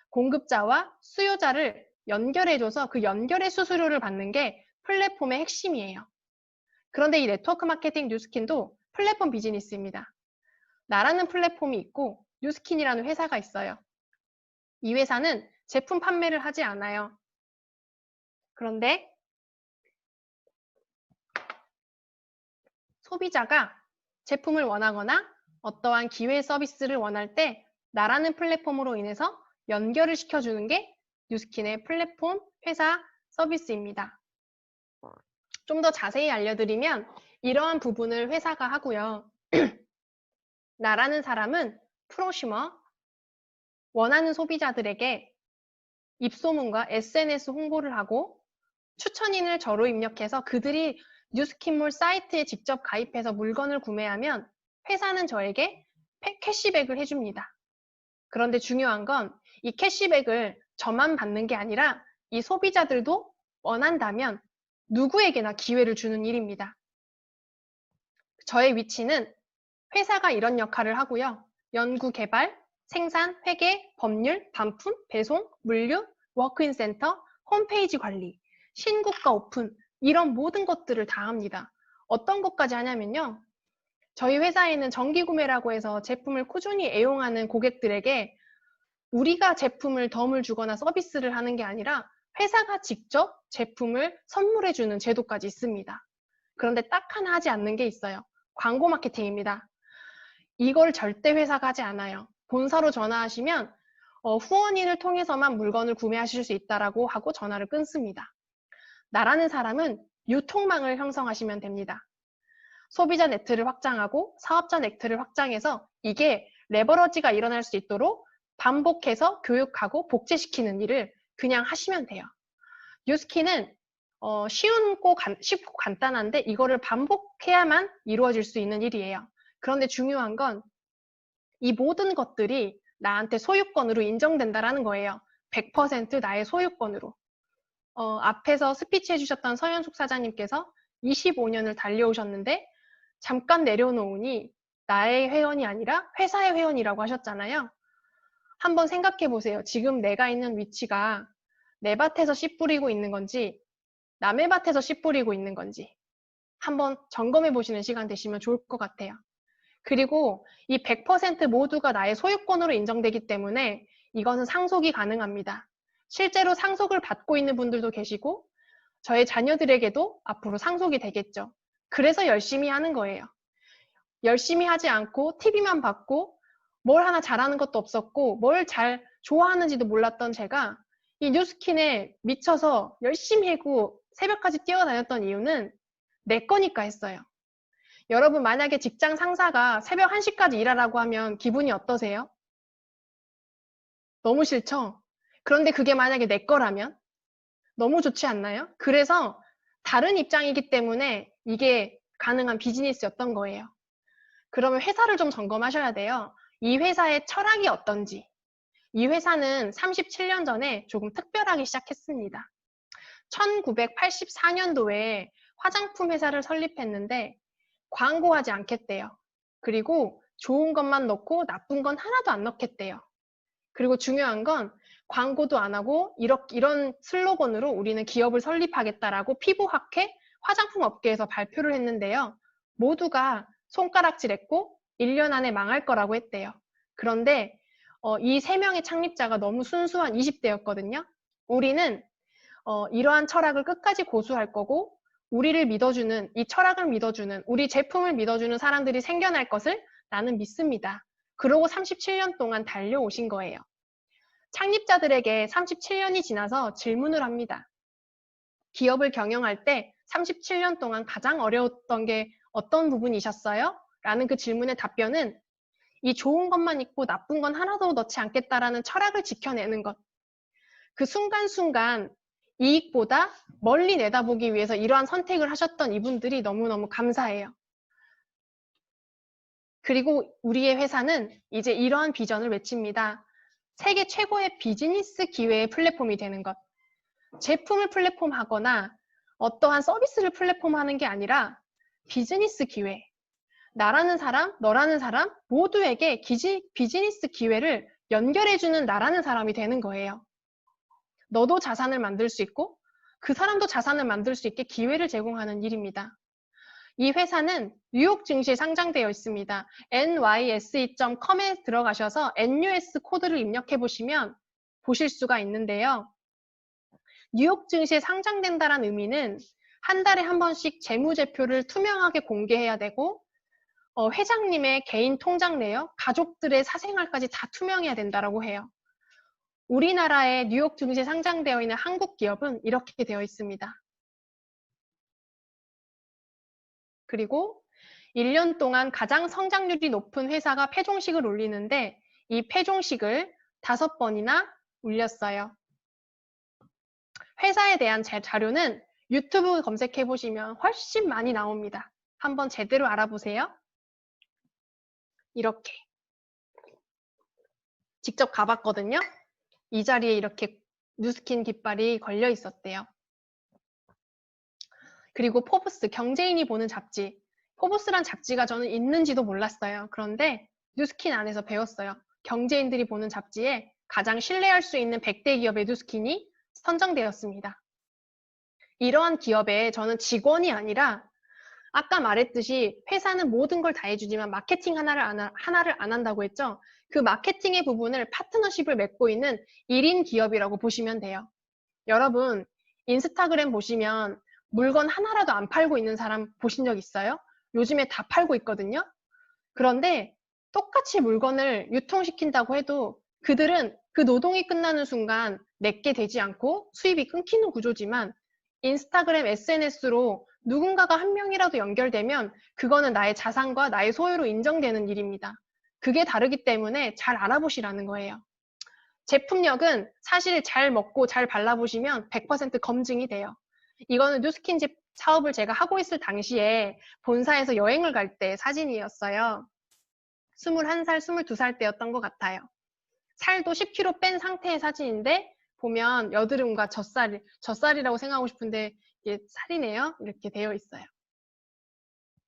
공급자와 수요자를 연결해줘서 그 연결의 수수료를 받는 게 플랫폼의 핵심이에요. 그런데 이 네트워크 마케팅 뉴스킨도 플랫폼 비즈니스입니다. 나라는 플랫폼이 있고 뉴스킨이라는 회사가 있어요. 이 회사는 제품 판매를 하지 않아요. 그런데 소비자가 제품을 원하거나 어떠한 기회 서비스를 원할 때 나라는 플랫폼으로 인해서 연결을 시켜주는 게 뉴스킨의 플랫폼 회사 서비스입니다. 좀 더 자세히 알려드리면 이러한 부분을 회사가 하고요. 나라는 사람은 프로슈머, 원하는 소비자들에게 입소문과 SNS 홍보를 하고 추천인을 저로 입력해서 그들이 뉴스킨몰 사이트에 직접 가입해서 물건을 구매하면 회사는 저에게 캐시백을 해줍니다. 그런데 중요한 건 이 캐시백을 저만 받는 게 아니라 이 소비자들도 원한다면 누구에게나 기회를 주는 일입니다. 저의 위치는 회사가 이런 역할을 하고요. 연구 개발, 생산, 회계, 법률, 반품, 배송, 물류, 워크인 센터, 홈페이지 관리, 신고가 오픈 이런 모든 것들을 다 합니다. 어떤 것까지 하냐면요. 저희 회사에는 정기구매라고 해서 제품을 꾸준히 애용하는 고객들에게 우리가 제품을 덤을 주거나 서비스를 하는 게 아니라 회사가 직접 제품을 선물해주는 제도까지 있습니다. 그런데 딱 하나 하지 않는 게 있어요. 광고 마케팅입니다. 이걸 절대 회사가 하지 않아요. 본사로 전화하시면 후원인을 통해서만 물건을 구매하실 수 있다라고 하고 전화를 끊습니다. 나라는 사람은 유통망을 형성하시면 됩니다. 소비자 네트를 확장하고 사업자 네트를 확장해서 이게 레버러지가 일어날 수 있도록 반복해서 교육하고 복제시키는 일을 그냥 하시면 돼요. 뉴스킨은 쉽고 간단한데 이거를 반복해야만 이루어질 수 있는 일이에요. 그런데 중요한 건 이 모든 것들이 나한테 소유권으로 인정된다라는 거예요. 100% 나의 소유권으로. 앞에서 스피치 해주셨던 서현숙 사장님께서 25년을 달려오셨는데 잠깐 내려놓으니 나의 회원이 아니라 회사의 회원이라고 하셨잖아요. 한번 생각해 보세요. 지금 내가 있는 위치가 내 밭에서 씨 뿌리고 있는 건지 남의 밭에서 씨 뿌리고 있는 건지 한번 점검해 보시는 시간 되시면 좋을 것 같아요. 그리고 이 100% 모두가 나의 소유권으로 인정되기 때문에 이것은 상속이 가능합니다. 실제로 상속을 받고 있는 분들도 계시고 저의 자녀들에게도 앞으로 상속이 되겠죠. 그래서 열심히 하는 거예요. 열심히 하지 않고 TV만 받고 뭘 하나 잘하는 것도 없었고 뭘 잘 좋아하는지도 몰랐던 제가 이 뉴스킨에 미쳐서 열심히 하고 새벽까지 뛰어다녔던 이유는 내 거니까 했어요. 여러분 만약에 직장 상사가 새벽 1시까지 일하라고 하면 기분이 어떠세요? 너무 싫죠? 그런데 그게 만약에 내 거라면 너무 좋지 않나요? 그래서 다른 입장이기 때문에 이게 가능한 비즈니스였던 거예요. 그러면 회사를 좀 점검하셔야 돼요. 이 회사의 철학이 어떤지. 이 회사는 37년 전에 조금 특별하게 시작했습니다. 1984년도에 화장품 회사를 설립했는데 광고하지 않겠대요. 그리고 좋은 것만 넣고 나쁜 건 하나도 안 넣겠대요. 그리고 중요한 건 광고도 안 하고 이런 슬로건으로 우리는 기업을 설립하겠다라고 피부학회 화장품 업계에서 발표를 했는데요. 모두가 손가락질했고 1년 안에 망할 거라고 했대요. 그런데 이 3명의 창립자가 너무 순수한 20대였거든요. 우리는 이러한 철학을 끝까지 고수할 거고 우리를 믿어주는, 이 철학을 믿어주는, 우리 제품을 믿어주는 사람들이 생겨날 것을 나는 믿습니다. 그러고 37년 동안 달려오신 거예요. 창립자들에게 37년이 지나서 질문을 합니다. 기업을 경영할 때 37년 동안 가장 어려웠던 게 어떤 부분이셨어요? 라는 그 질문의 답변은 이 좋은 것만 있고 나쁜 건 하나도 넣지 않겠다라는 철학을 지켜내는 것. 그 순간순간 이익보다 멀리 내다보기 위해서 이러한 선택을 하셨던 이분들이 너무너무 감사해요. 그리고 우리의 회사는 이제 이러한 비전을 외칩니다. 세계 최고의 비즈니스 기회의 플랫폼이 되는 것. 제품을 플랫폼하거나 어떠한 서비스를 플랫폼하는 게 아니라 비즈니스 기회. 나라는 사람, 너라는 사람 모두에게 비즈니스 기회를 연결해주는 나라는 사람이 되는 거예요. 너도 자산을 만들 수 있고 그 사람도 자산을 만들 수 있게 기회를 제공하는 일입니다. 이 회사는 뉴욕 증시에 상장되어 있습니다. nysE.com에 들어가셔서 NUS 코드를 입력해 보시면 보실 수가 있는데요. 뉴욕 증시에 상장된다는 의미는 한 달에 한 번씩 재무제표를 투명하게 공개해야 되고 회장님의 개인 통장 내역, 가족들의 사생활까지 다 투명해야 된다고 해요. 우리나라의 뉴욕 증시에 상장되어 있는 한국 기업은 이렇게 되어 있습니다. 그리고 1년 동안 가장 성장률이 높은 회사가 패종식을 올리는데 이 패종식을 5번이나 올렸어요. 회사에 대한 자료는 유튜브 검색해 보시면 훨씬 많이 나옵니다. 한번 제대로 알아보세요. 이렇게 직접 가봤거든요. 이 자리에 이렇게 뉴스킨 깃발이 걸려 있었대요. 그리고 포브스, 경제인이 보는 잡지. 포브스란 잡지가 저는 있는지도 몰랐어요. 그런데 뉴스킨 안에서 배웠어요. 경제인들이 보는 잡지에 가장 신뢰할 수 있는 100대 기업의 뉴스킨이 선정되었습니다. 이러한 기업에 저는 직원이 아니라 아까 말했듯이 회사는 모든 걸 다 해주지만 마케팅 하나를 안 한다고 했죠. 그 마케팅의 부분을 파트너십을 맺고 있는 1인 기업이라고 보시면 돼요. 여러분, 인스타그램 보시면 물건 하나라도 안 팔고 있는 사람 보신 적 있어요? 요즘에 다 팔고 있거든요. 그런데 똑같이 물건을 유통시킨다고 해도 그들은 그 노동이 끝나는 순간 내게 되지 않고 수입이 끊기는 구조지만 인스타그램 SNS로 누군가가 한 명이라도 연결되면 그거는 나의 자산과 나의 소유로 인정되는 일입니다. 그게 다르기 때문에 잘 알아보시라는 거예요. 제품력은 사실 잘 먹고 잘 발라보시면 100% 검증이 돼요. 이거는 뉴스킨 사업을 제가 하고 있을 당시에 본사에서 여행을 갈 때 사진이었어요. 21살, 22살 때였던 것 같아요. 살도 10kg 뺀 상태의 사진인데 보면 여드름과 젖살이라고 생각하고 싶은데 이게 살이네요. 이렇게 되어 있어요.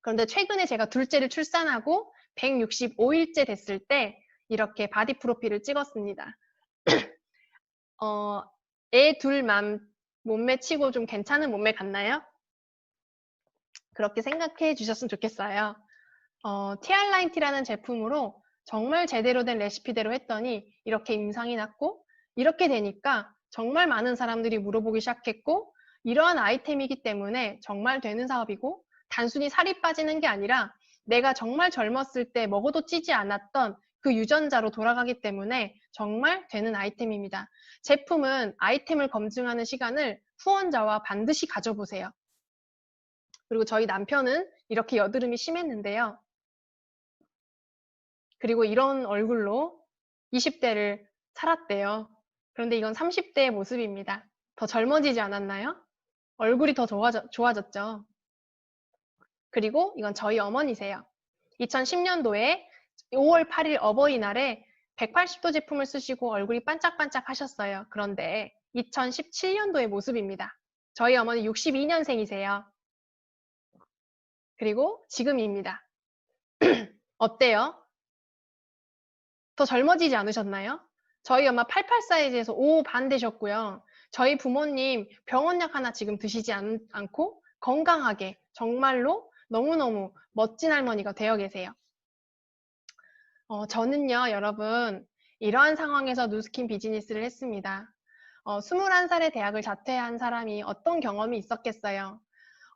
그런데 최근에 제가 둘째를 출산하고 165일째 됐을 때 이렇게 바디 프로필을 찍었습니다. 애 둘만 몸매 치고 좀 괜찮은 몸매 같나요? 그렇게 생각해 주셨으면 좋겠어요. 티알라인티라는 제품으로 정말 제대로 된 레시피대로 했더니 이렇게 임상이 났고 이렇게 되니까 정말 많은 사람들이 물어보기 시작했고 이러한 아이템이기 때문에 정말 되는 사업이고 단순히 살이 빠지는 게 아니라 내가 정말 젊었을 때 먹어도 찌지 않았던 그 유전자로 돌아가기 때문에 정말 되는 아이템입니다. 제품은 아이템을 검증하는 시간을 후원자와 반드시 가져보세요. 그리고 저희 남편은 이렇게 여드름이 심했는데요. 그리고 이런 얼굴로 20대를 살았대요. 그런데 이건 30대의 모습입니다. 더 젊어지지 않았나요? 얼굴이 더 좋아졌죠. 그리고 이건 저희 어머니세요. 2010년도에 5월 8일 어버이날에 180도 제품을 쓰시고 얼굴이 반짝반짝 하셨어요. 그런데 2017년도의 모습입니다. 저희 어머니 62년생이세요. 그리고 지금입니다. 어때요? 더 젊어지지 않으셨나요? 저희 엄마 88 사이즈에서 5 반 되셨고요. 저희 부모님 병원약 하나 지금 드시지 않고 건강하게 정말로 너무너무 멋진 할머니가 되어 계세요. 저는요, 여러분, 이러한 상황에서 누스킨 비즈니스를 했습니다. 21살에 대학을 자퇴한 사람이 어떤 경험이 있었겠어요?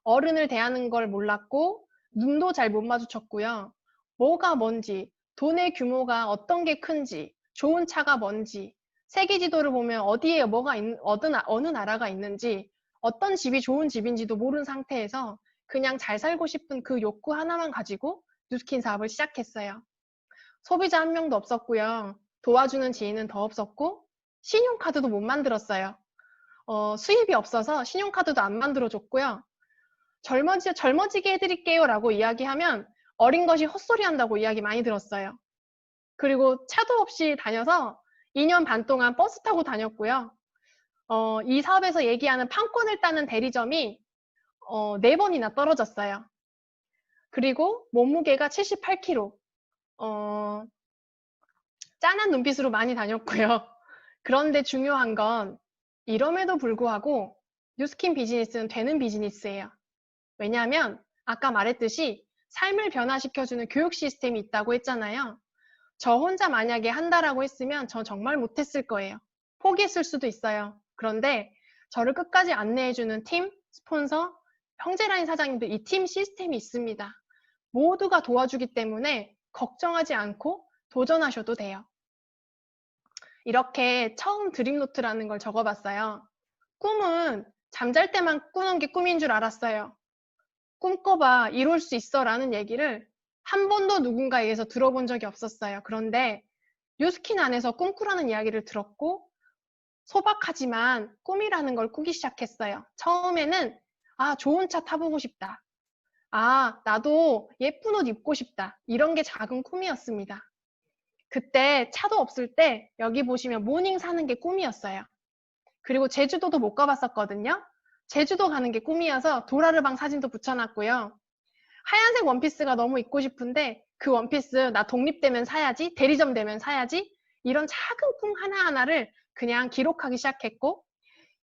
어른을 대하는 걸 몰랐고, 눈도 잘 못 마주쳤고요. 뭐가 뭔지, 돈의 규모가 어떤 게 큰지, 좋은 차가 뭔지, 세계 지도를 보면 어디에 뭐가 어느 나라가 있는지, 어떤 집이 좋은 집인지도 모르는 상태에서 그냥 잘 살고 싶은 그 욕구 하나만 가지고 뉴스킨 사업을 시작했어요. 소비자 한 명도 없었고요. 도와주는 지인은 더 없었고, 신용카드도 못 만들었어요. 수입이 없어서 신용카드도 안 만들어줬고요. 젊어지게 해드릴게요 라고 이야기하면 어린 것이 헛소리 한다고 이야기 많이 들었어요. 그리고 차도 없이 다녀서 2년 반 동안 버스 타고 다녔고요. 이 사업에서 얘기하는 판권을 따는 대리점이 4번이나 떨어졌어요. 그리고 몸무게가 78kg. 짠한 눈빛으로 많이 다녔고요. 그런데 중요한 건 이럼에도 불구하고 뉴스킨 비즈니스는 되는 비즈니스예요. 왜냐하면 아까 말했듯이 삶을 변화시켜주는 교육 시스템이 있다고 했잖아요. 저 혼자 만약에 한다라고 했으면 저 정말 못했을 거예요. 포기했을 수도 있어요. 그런데 저를 끝까지 안내해주는 팀, 스폰서, 형제라인 사장님들 이 팀 시스템이 있습니다. 모두가 도와주기 때문에 걱정하지 않고 도전하셔도 돼요. 이렇게 처음 드림노트라는 걸 적어봤어요. 꿈은 잠잘 때만 꾸는 게 꿈인 줄 알았어요. 꿈꿔봐, 이룰 수 있어 라는 얘기를 한 번도 누군가에게서 들어본 적이 없었어요. 그런데 뉴스킨 안에서 꿈꾸라는 이야기를 들었고 소박하지만 꿈이라는 걸 꾸기 시작했어요. 처음에는 좋은 차 타보고 싶다. 나도 예쁜 옷 입고 싶다. 이런 게 작은 꿈이었습니다. 그때 차도 없을 때 여기 보시면 모닝 사는 게 꿈이었어요. 그리고 제주도도 못 가봤었거든요. 제주도 가는 게 꿈이어서 도라르방 사진도 붙여놨고요. 하얀색 원피스가 너무 입고 싶은데 그 원피스 나 독립되면 사야지, 대리점 되면 사야지 이런 작은 꿈 하나하나를 그냥 기록하기 시작했고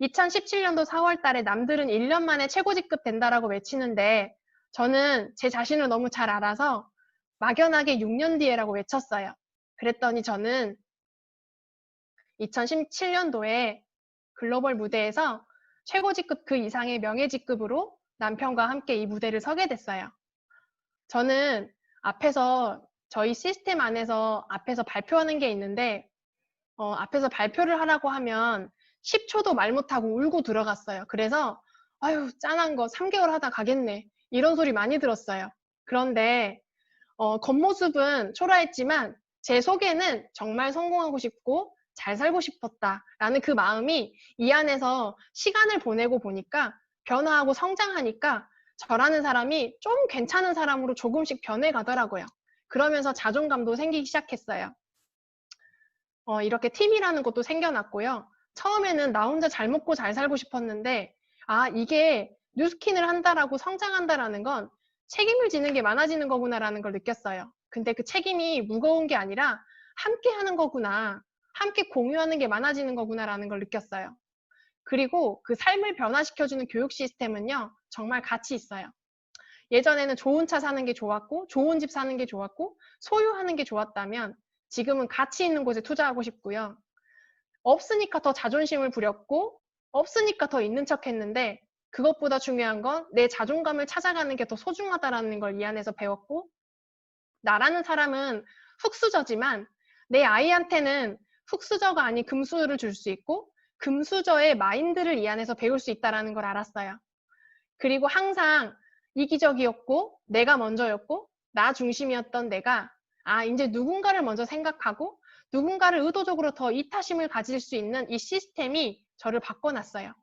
2017년도 4월 달에 남들은 1년 만에 최고직급 된다라고 외치는데 저는 제 자신을 너무 잘 알아서 막연하게 6년 뒤에라고 외쳤어요. 그랬더니 저는 2017년도에 글로벌 무대에서 최고 직급 그 이상의 명예 직급으로 남편과 함께 이 무대를 서게 됐어요. 저는 저희 시스템 안에서 앞에서 발표하는 게 있는데 앞에서 발표를 하라고 하면 10초도 말 못하고 울고 들어갔어요. 그래서 아유 짠한 거 3개월 하다 가겠네 이런 소리 많이 들었어요. 그런데 겉모습은 초라했지만 제 속에는 정말 성공하고 싶고 잘 살고 싶었다라는 그 마음이 이 안에서 시간을 보내고 보니까 변화하고 성장하니까 저라는 사람이 좀 괜찮은 사람으로 조금씩 변해가더라고요. 그러면서 자존감도 생기기 시작했어요. 이렇게 팀이라는 것도 생겨났고요. 처음에는 나 혼자 잘 먹고 잘 살고 싶었는데 이게 뉴스킨을 한다라고 성장한다라는 건 책임을 지는 게 많아지는 거구나라는 걸 느꼈어요. 근데 그 책임이 무거운 게 아니라 함께 하는 거구나. 함께 공유하는 게 많아지는 거구나라는 걸 느꼈어요. 그리고 그 삶을 변화시켜주는 교육 시스템은요. 정말 가치 있어요. 예전에는 좋은 차 사는 게 좋았고 좋은 집 사는 게 좋았고 소유하는 게 좋았다면 지금은 가치 있는 곳에 투자하고 싶고요. 없으니까 더 자존심을 부렸고 없으니까 더 있는 척 했는데 그것보다 중요한 건 내 자존감을 찾아가는 게 더 소중하다라는 걸 이 안에서 배웠고 나라는 사람은 흙수저지만 내 아이한테는 흙수저가 아닌 금수저를 줄 수 있고 금수저의 마인드를 이 안에서 배울 수 있다는 걸 알았어요. 그리고 항상 이기적이었고 내가 먼저였고 나 중심이었던 내가 이제 누군가를 먼저 생각하고 누군가를 의도적으로 더 이타심을 가질 수 있는 이 시스템이 저를 바꿔놨어요.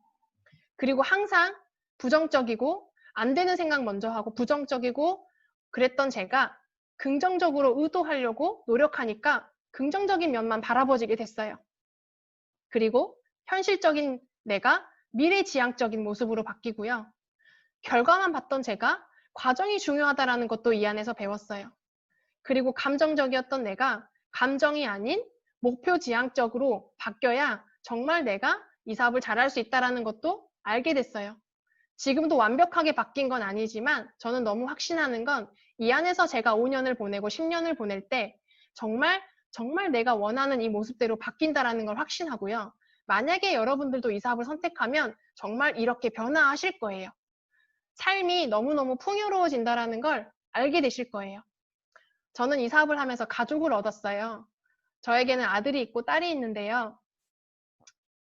그리고 항상 부정적이고 안 되는 생각 먼저 하고 부정적이고 그랬던 제가 긍정적으로 의도하려고 노력하니까 긍정적인 면만 바라보지게 됐어요. 그리고 현실적인 내가 미래지향적인 모습으로 바뀌고요. 결과만 봤던 제가 과정이 중요하다는 것도 이 안에서 배웠어요. 그리고 감정적이었던 내가 감정이 아닌 목표지향적으로 바뀌어야 정말 내가 이 사업을 잘할 수 있다는 것도 알게 됐어요. 지금도 완벽하게 바뀐 건 아니지만 저는 너무 확신하는 건 이 안에서 제가 5년을 보내고 10년을 보낼 때 정말 내가 원하는 이 모습대로 바뀐다는 걸 확신하고요. 만약에 여러분들도 이 사업을 선택하면 정말 이렇게 변화하실 거예요. 삶이 너무너무 풍요로워진다는 걸 알게 되실 거예요. 저는 이 사업을 하면서 가족을 얻었어요. 저에게는 아들이 있고 딸이 있는데요.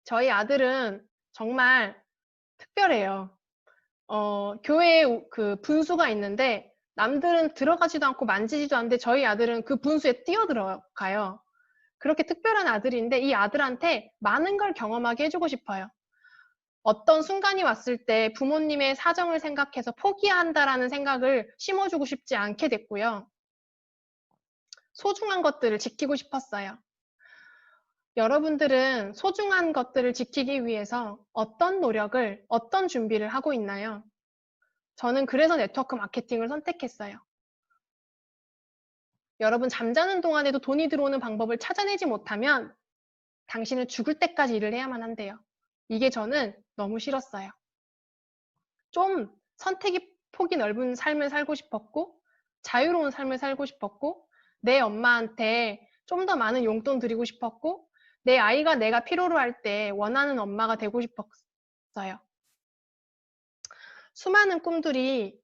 저희 아들은 정말 특별해요. 교회에 그 분수가 있는데 남들은 들어가지도 않고 만지지도 않는데 저희 아들은 그 분수에 뛰어들어가요. 그렇게 특별한 아들인데 이 아들한테 많은 걸 경험하게 해주고 싶어요. 어떤 순간이 왔을 때 부모님의 사정을 생각해서 포기한다라는 생각을 심어주고 싶지 않게 됐고요. 소중한 것들을 지키고 싶었어요. 여러분들은 소중한 것들을 지키기 위해서 어떤 노력을, 어떤 준비를 하고 있나요? 저는 그래서 네트워크 마케팅을 선택했어요. 여러분 잠자는 동안에도 돈이 들어오는 방법을 찾아내지 못하면 당신은 죽을 때까지 일을 해야만 한대요. 이게 저는 너무 싫었어요. 좀 폭이 넓은 삶을 살고 싶었고 자유로운 삶을 살고 싶었고 내 엄마한테 좀 더 많은 용돈 드리고 싶었고 내 아이가 내가 필요로 할 때 원하는 엄마가 되고 싶었어요. 수많은 꿈들이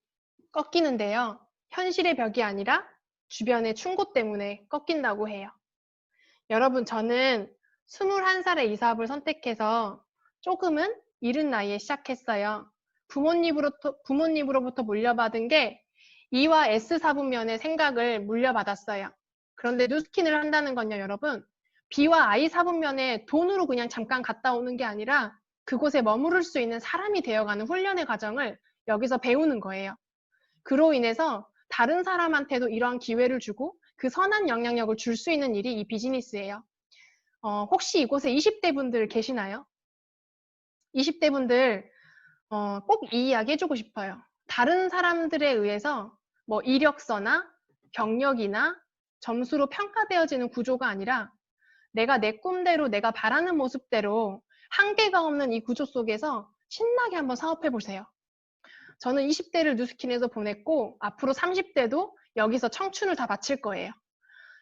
꺾이는데요. 현실의 벽이 아니라 주변의 충고 때문에 꺾인다고 해요. 여러분 저는 21살에 이 사업을 선택해서 조금은 이른 나이에 시작했어요. 부모님으로부터 물려받은 게 E와 S 사분면의 생각을 물려받았어요. 그런데 뉴스킨을 한다는 건요, 여러분. B와 I 사분면에 돈으로 그냥 잠깐 갔다 오는 게 아니라 그곳에 머무를 수 있는 사람이 되어가는 훈련의 과정을 여기서 배우는 거예요. 그로 인해서 다른 사람한테도 이러한 기회를 주고 그 선한 영향력을 줄 수 있는 일이 이 비즈니스예요. 혹시 이곳에 20대 분들 계시나요? 20대 분들 꼭 이 이야기 해주고 싶어요. 다른 사람들에 의해서 뭐 이력서나 경력이나 점수로 평가되어지는 구조가 아니라 내가 내 꿈대로 내가 바라는 모습대로 한계가 없는 이 구조 속에서 신나게 한번 사업해 보세요. 저는 20대를 뉴스킨에서 보냈고 앞으로 30대도 여기서 청춘을 다 바칠 거예요.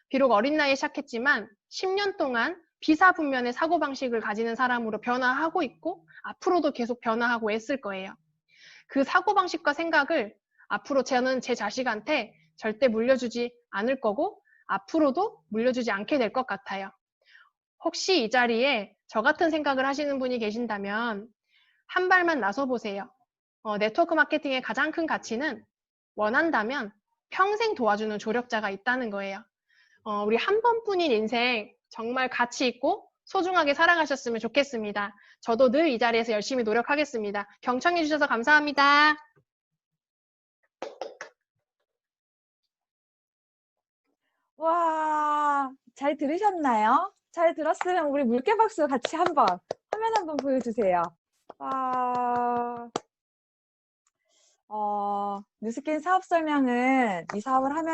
비록 어린 나이에 시작했지만 10년 동안 비사분면의 사고방식을 가지는 사람으로 변화하고 있고 앞으로도 계속 변화하고 애쓸 거예요. 그 사고방식과 생각을 앞으로 저는 제 자식한테 절대 물려주지 않을 거고 앞으로도 물려주지 않게 될 것 같아요. 혹시 이 자리에 저 같은 생각을 하시는 분이 계신다면 한 발만 나서 보세요. 네트워크 마케팅의 가장 큰 가치는 원한다면 평생 도와주는 조력자가 있다는 거예요. 우리 한 번뿐인 인생 정말 가치 있고 소중하게 살아가셨으면 좋겠습니다. 저도 늘 이 자리에서 열심히 노력하겠습니다. 경청해 주셔서 감사합니다. 와, 잘 들으셨나요? 잘 들었으면 우리 물개박수 같이 한번 화면 한번 보여주세요. 와, 뉴스킨 사업 설명은 이 사업을 하면